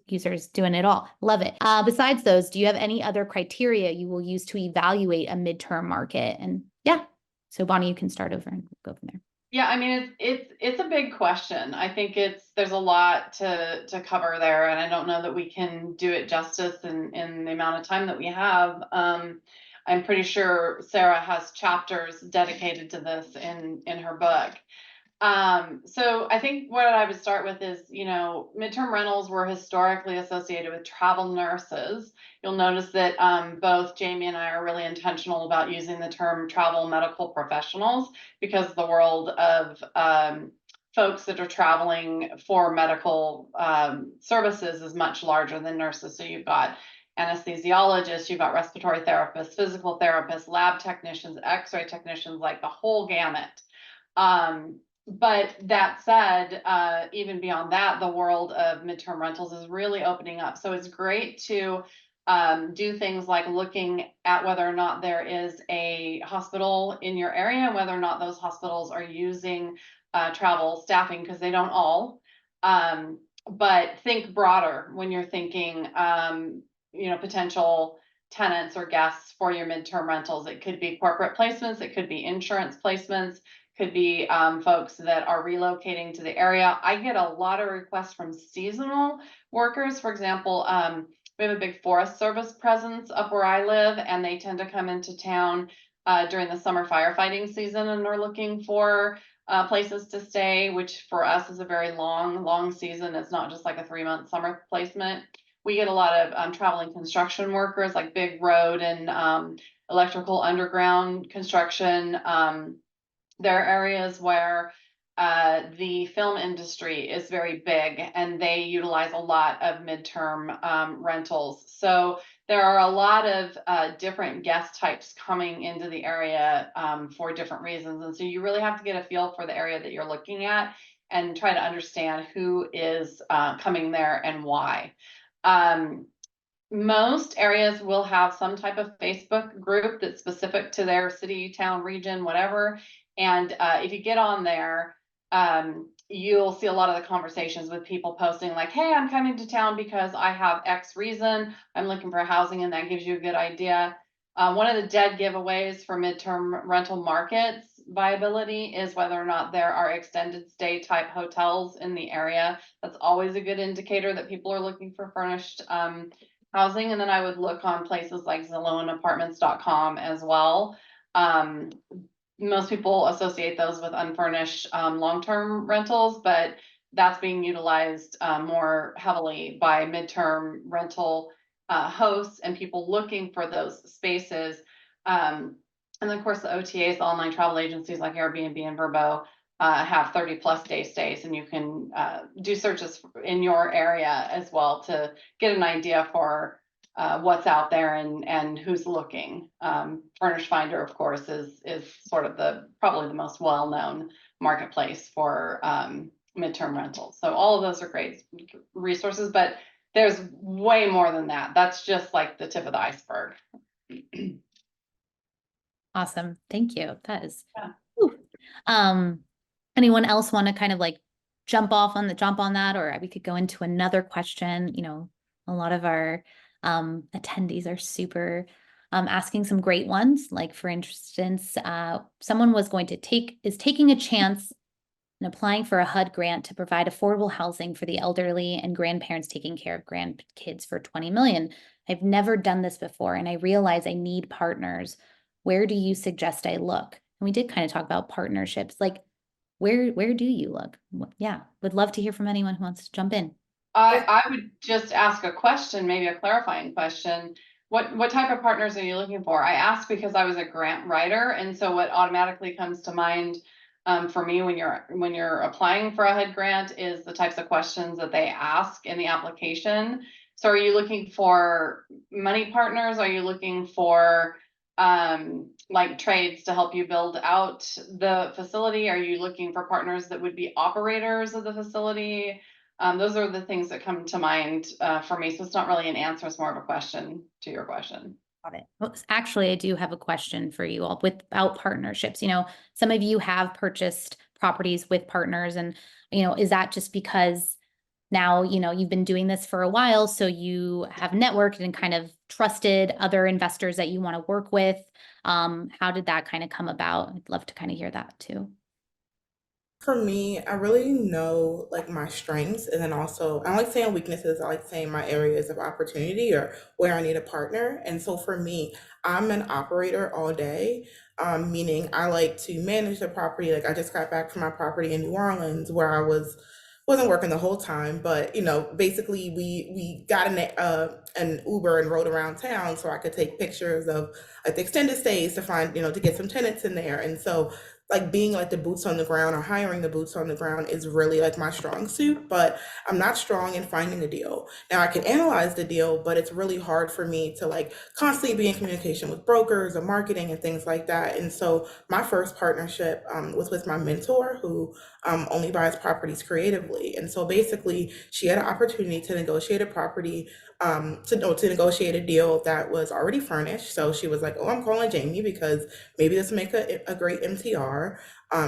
user is doing it all. Love it. Besides those, do you have any other criteria you will use to evaluate a midterm market? And yeah. So Bonnie, you can start over and go from there. Yeah, I mean, it's a big question. I think there's a lot to cover there, and I don't know that we can do it justice in the amount of time that we have. I'm pretty sure Sarah has chapters dedicated to this in her book. So I think what I would start with is, you know, midterm rentals were historically associated with travel nurses. You'll notice that both Jamie and I are really intentional about using the term travel medical professionals because the world of folks that are traveling for medical services is much larger than nurses. So you've got anesthesiologists, you've got respiratory therapists, physical therapists, lab technicians, x-ray technicians, like the whole gamut. But that said, even beyond that, the world of midterm rentals is really opening up. So it's great to do things like looking at whether or not there is a hospital in your area and whether or not those hospitals are using travel staffing, because they don't all. But think broader when you're thinking, you know, potential tenants or guests for your midterm rentals. It could be corporate placements, it could be insurance placements, could be folks that are relocating to the area. I get a lot of requests from seasonal workers. For example, we have a big Forest Service presence up where I live, and they tend to come into town during the summer firefighting season, and they're looking for places to stay, which for us is a very long season. It's not just like a 3-month summer placement. We get a lot of traveling construction workers, like big road and electrical underground construction. There are areas where the film industry is very big and they utilize a lot of midterm rentals. So there are a lot of different guest types coming into the area for different reasons. And so you really have to get a feel for the area that you're looking at and try to understand who is coming there and why. Most areas will have some type of Facebook group that's specific to their city, town, region, whatever. And if you get on there, you'll see a lot of the conversations with people posting like, hey, I'm coming to town because I have X reason. I'm looking for housing, and that gives you a good idea. One of the dead giveaways for midterm rental markets viability is whether or not there are extended stay type hotels in the area. That's always a good indicator that people are looking for furnished housing. And then I would look on places like Zillow and apartments.com as well. Most people associate those with unfurnished long-term rentals, but that's being utilized more heavily by midterm rental hosts and people looking for those spaces. And then of course the OTAs, the online travel agencies like Airbnb and Vrbo have 30+ day stays, and you can do searches in your area as well to get an idea for what's out there and who's looking. Furnish Finder, of course, is sort of probably the most well-known marketplace for midterm rentals. So all of those are great resources, but there's way more than that. That's just like the tip of the iceberg. Awesome. Thank you. That is. Yeah. Anyone else want to kind of like jump on that, or we could go into another question. A lot of our attendees are super asking some great ones. Like for instance, someone is taking a chance and applying for a HUD grant to provide affordable housing for the elderly and grandparents taking care of grandkids for 20 million. I've never done this before, and I realize I need partners. Where do you suggest I look? And we did kind of talk about partnerships. Like, where do you look? Yeah, would love to hear from anyone who wants to jump in. I would just ask a question, maybe a clarifying question. What type of partners are you looking for? I asked because I was a grant writer, and so what automatically comes to mind for me when you're applying for a HUD grant is the types of questions that they ask in the application. So are you looking for money partners? Are you looking for like trades to help you build out the facility? Are you looking for partners that would be operators of the facility? Those are the things that come to mind for me. So it's not really an answer, it's more of a question to your question. Got it. Well, actually, I do have a question for you all about partnerships. Some of you have purchased properties with partners, and, is that just because now, you've been doing this for a while, so you have networked and kind of trusted other investors that you want to work with? How did that kind of come about? I'd love to kind of hear that too. For me, I really know like my strengths, and then also I don't like saying weaknesses. I like saying my areas of opportunity or where I need a partner. And so for me, I'm an operator all day, meaning I like to manage the property. Like I just got back from my property in New Orleans where I wasn't working the whole time, but basically we got an Uber and rode around town so I could take pictures of like the extended stays to find to get some tenants in there. And so like being like the boots on the ground or hiring the boots on the ground is really like my strong suit, but I'm not strong in finding a deal. Now I can analyze the deal, but it's really hard for me to like constantly be in communication with brokers or marketing and things like that. And so my first partnership was with my mentor who only buys properties creatively. And so basically she had an opportunity to negotiate a property, to negotiate a deal that was already furnished. So she was like, oh, I'm calling Jamie because maybe this will make a great MTR.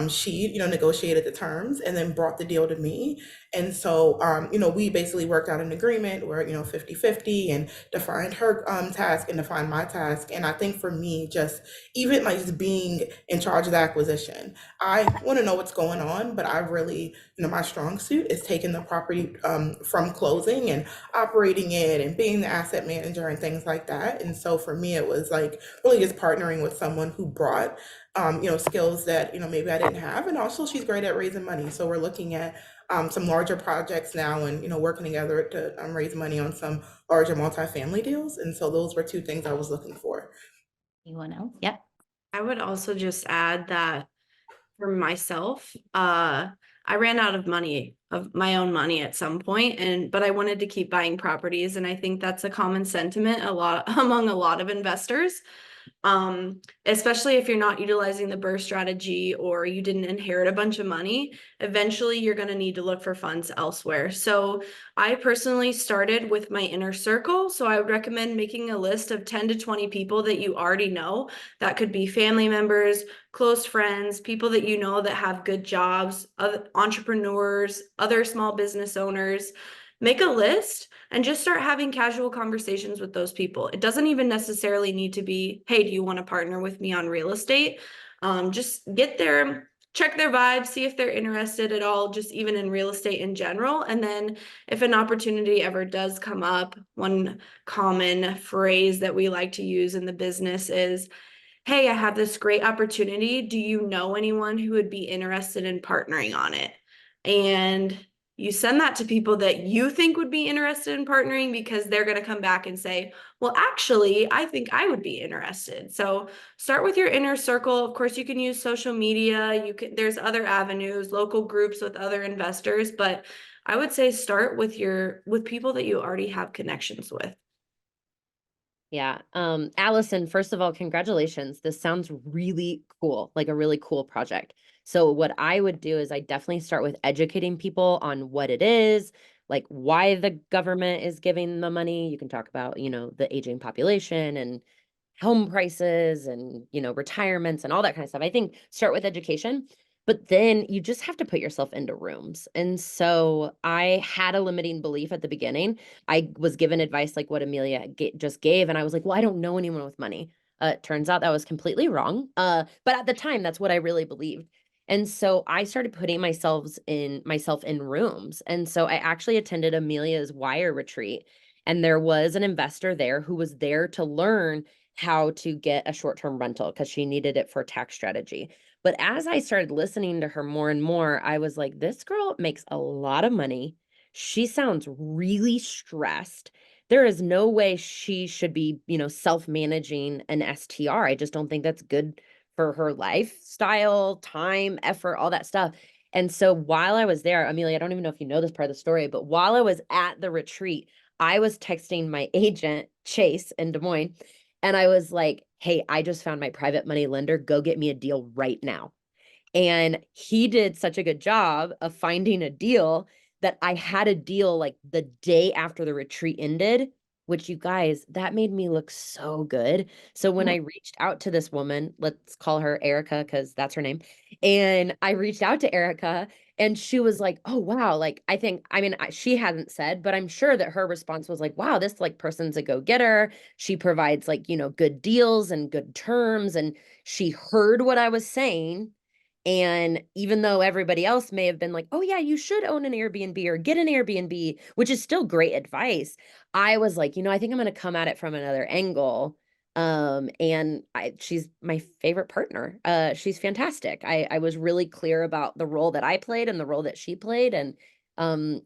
She, negotiated the terms and then brought the deal to me. And so, we basically worked out an agreement where, 50-50 and defined her task and defined my task. And I think for me, just even like just being in charge of the acquisition, I want to know what's going on, but I really, my strong suit is taking the property from closing and operating it and being the asset manager and things like that. And so for me, it was like really just partnering with someone who brought skills that, maybe I didn't have. And also she's great at raising money. So we're looking at some larger projects now and, working together to raise money on some larger multifamily deals. And so those were two things I was looking for. Anyone else? Yep. I would also just add that for myself, I ran out of my own money at some point, but I wanted to keep buying properties. And I think that's a common sentiment among a lot of investors. Especially if you're not utilizing the burst strategy or you didn't inherit a bunch of money, eventually you're going to need to look for funds elsewhere. So I personally started with my inner circle. So I would recommend making a list of 10 to 20 people that you already know. That could be family members, close friends, people that you know that have good jobs, other entrepreneurs, other small business owners. Make a list and just start having casual conversations with those people. It doesn't even necessarily need to be, hey, do you want to partner with me on real estate? Just get there, check their vibe, see if they're interested at all, just even in real estate in general. And then if an opportunity ever does come up, one common phrase that we like to use in the business is, hey, I have this great opportunity. Do you know anyone who would be interested in partnering on it? And you send that to people that you think would be interested in partnering because they're going to come back and say, well, actually, I think I would be interested. So start with your inner circle. Of course, you can use social media. There's other avenues, local groups with other investors, but I would say start with people that you already have connections with. Yeah. Allison, first of all, congratulations. This sounds really cool, like a really cool project. So what I would do is I definitely start with educating people on what it is, like why the government is giving the money. You can talk about, the aging population and home prices and, retirements and all that kind of stuff. I think start with education. But then you just have to put yourself into rooms. And so I had a limiting belief at the beginning. I was given advice like what Amelia just gave. And I was like, well, I don't know anyone with money. Turns out that was completely wrong. But at the time, that's what I really believed. And so I started putting myself in rooms. And so I actually attended Amelia's wire retreat. And there was an investor there who was there to learn how to get a short-term rental because she needed it for tax strategy. But as I started listening to her more and more, I was like, this girl makes a lot of money. She sounds really stressed. There is no way she should be, self-managing an STR. I just don't think that's good for her lifestyle, time, effort, all that stuff. And so while I was there, Amelia, I don't even know if you know this part of the story, but while I was at the retreat, I was texting my agent, Chase, in Des Moines, and I was like, hey, I just found my private money lender. Go get me a deal right now. And he did such a good job of finding a deal that I had a deal like the day after the retreat ended, which you guys, that made me look so good. So when I reached out to this woman, let's call her Erica because that's her name. And I reached out to Erica and she was like, oh, wow. Like, she hadn't said, but I'm sure that her response was like, wow, this like person's a go-getter. She provides like, good deals and good terms. And she heard what I was saying. And even though everybody else may have been like, oh, yeah, you should own an Airbnb or get an Airbnb, which is still great advice, I was like, I think I'm going to come at it from another angle. She's my favorite partner. She's fantastic. I was really clear about the role that I played and the role that she played. And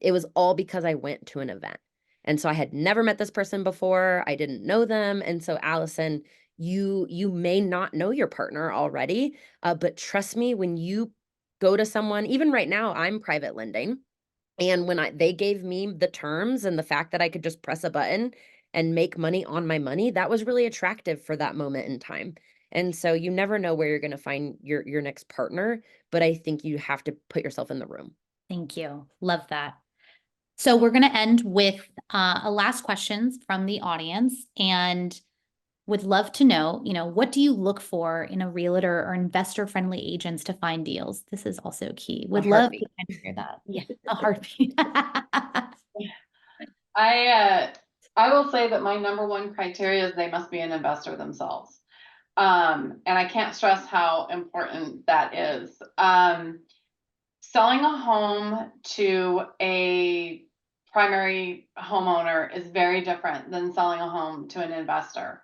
it was all because I went to an event. And so I had never met this person before. I didn't know them. And so Allison, you may not know your partner already, but trust me, when you go to someone, even right now, I'm private lending. And when they gave me the terms and the fact that I could just press a button and make money on my money, that was really attractive for that moment in time. And so you never know where you're going to find your next partner, but I think you have to put yourself in the room. Thank you. Love that. So we're going to end with a last questions from the audience, and would love to know, what do you look for in a realtor or investor-friendly agents to find deals? This is also key. Would love to kind of hear that. Yeah, a heartbeat. I will say that my number one criteria is they must be an investor themselves. And I can't stress how important that is. Selling a home to a primary homeowner is very different than selling a home to an investor.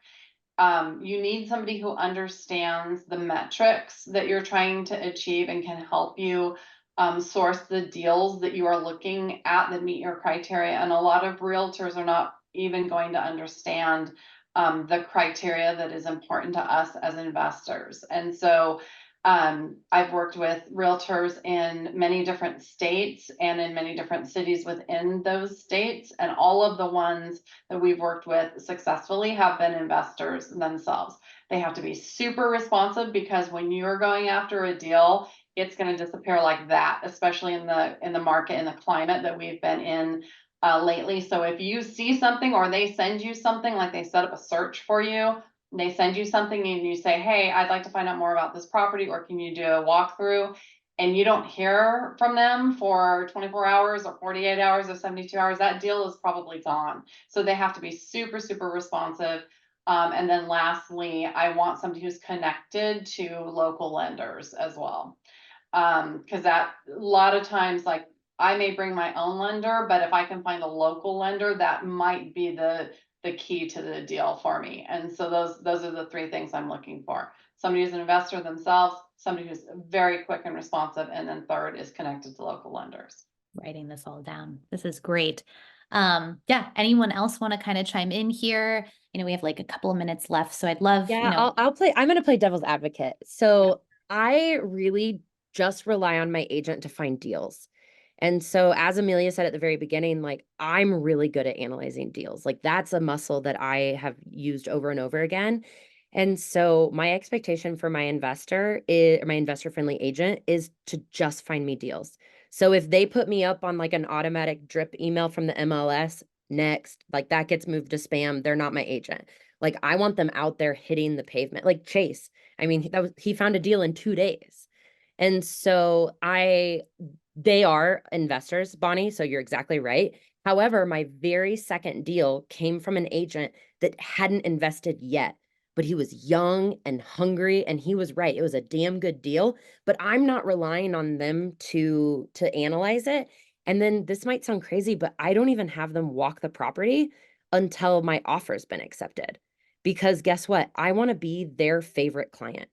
You need somebody who understands the metrics that you're trying to achieve and can help you source the deals that you are looking at that meet your criteria. And a lot of realtors are not even going to understand the criteria that is important to us as investors. And so I've worked with realtors in many different states and in many different cities within those states, and all of the ones that we've worked with successfully have been investors themselves. They have to be super responsive because when you're going after a deal, it's going to disappear like that, especially in the market and the climate that we've been in lately. So if you see something or they send you something, like they set up a search for you, they send you something and you say, hey, I'd like to find out more about this property, or can you do a walkthrough? And you don't hear from them for 24 hours or 48 hours or 72 hours, that deal is probably gone. So they have to be super, super responsive. And then lastly, I want somebody who's connected to local lenders as well. Because that a lot of times, like, I may bring my own lender, but if I can find a local lender, that might be the key to the deal for me. And so those are the three things I'm looking for. Somebody who's an investor themselves, somebody who's very quick and responsive, and then third is connected to local lenders. Writing this all down. This is great. Yeah, anyone else want to kind of chime in here? We have like a couple of minutes left, so I'd love, Yeah, I'm going to play devil's advocate. So I really just rely on my agent to find deals. And so as Amelia said at the very beginning, like, I'm really good at analyzing deals. Like, that's a muscle that I have used over and over again. And so my expectation for my investor friendly agent is to just find me deals. So if they put me up on like an automatic drip email from the MLS, next, like that gets moved to spam, they're not my agent. Like, I want them out there hitting the pavement. Like Chase, I mean, he found a deal in 2 days. And so they are investors, Bonnie, so you're exactly right. However, my very second deal came from an agent that hadn't invested yet, but he was young and hungry, and he was right. It was a damn good deal, but I'm not relying on them to analyze it. And then this might sound crazy, but I don't even have them walk the property until my offer's been accepted. Because guess what? I want to be their favorite client.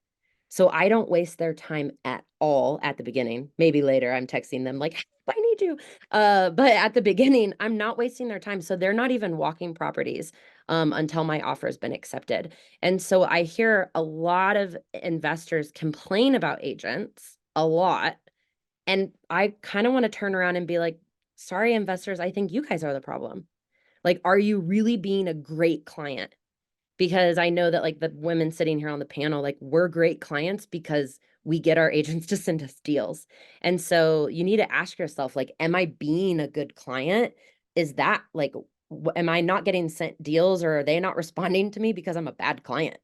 So I don't waste their time at all at the beginning. Maybe later I'm texting them like, I need you. But at the beginning, I'm not wasting their time. So they're not even walking properties until my offer has been accepted. And so I hear a lot of investors complain about agents a lot. And I kind of want to turn around and be like, sorry, investors, I think you guys are the problem. Like, are you really being a great client? Because I know that like the women sitting here on the panel, like we're great clients because we get our agents to send us deals. And so you need to ask yourself, like, am I being a good client? Is that like, am I not getting sent deals, or are they not responding to me because I'm a bad client?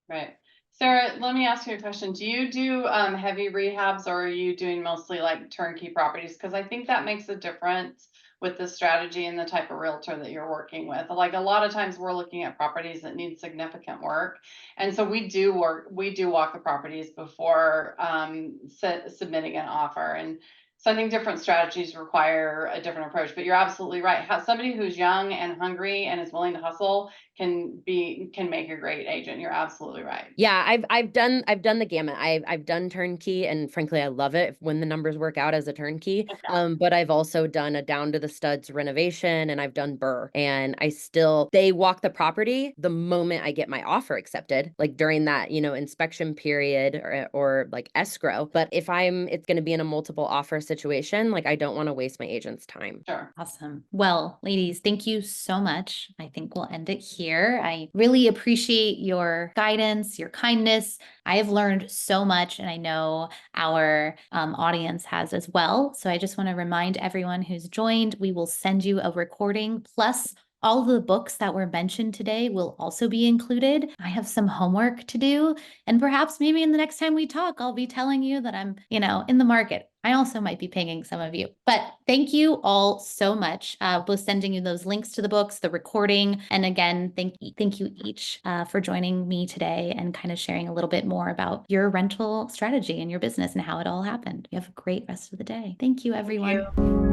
Right. Sarah, let me ask you a question. Do you do heavy rehabs, or are you doing mostly like turnkey properties? Because I think that makes a difference with the strategy and the type of realtor that you're working with. Like a lot of times we're looking at properties that need significant work. And so we do walk the properties before submitting an offer. And so I think different strategies require a different approach, but you're absolutely right. Somebody who's young and hungry and is willing to hustle can make a great agent. You're absolutely right. Yeah, I've done the gamut. I've done turnkey, and frankly, I love it when the numbers work out as a turnkey. But I've also done a down to the studs renovation, and I've done BRRRR, and they walk the property the moment I get my offer accepted, like during that, inspection period or like escrow. But if it's going to be in a multiple offer situation, like I don't want to waste my agent's time. Sure. Awesome. Well, ladies, thank you so much. I think we'll end it here. I really appreciate your guidance, your kindness. I have learned so much, and I know our audience has as well. So I just want to remind everyone who's joined, we will send you a recording, plus all of the books that were mentioned today will also be included. I have some homework to do, and perhaps maybe in the next time we talk, I'll be telling you that I'm, in the market. I also might be pinging some of you, but thank you all so much. We're sending you those links to the books, the recording. And again, thank you each for joining me today and kind of sharing a little bit more about your rental strategy and your business and how it all happened. You have a great rest of the day. Thank you, everyone. Thank you.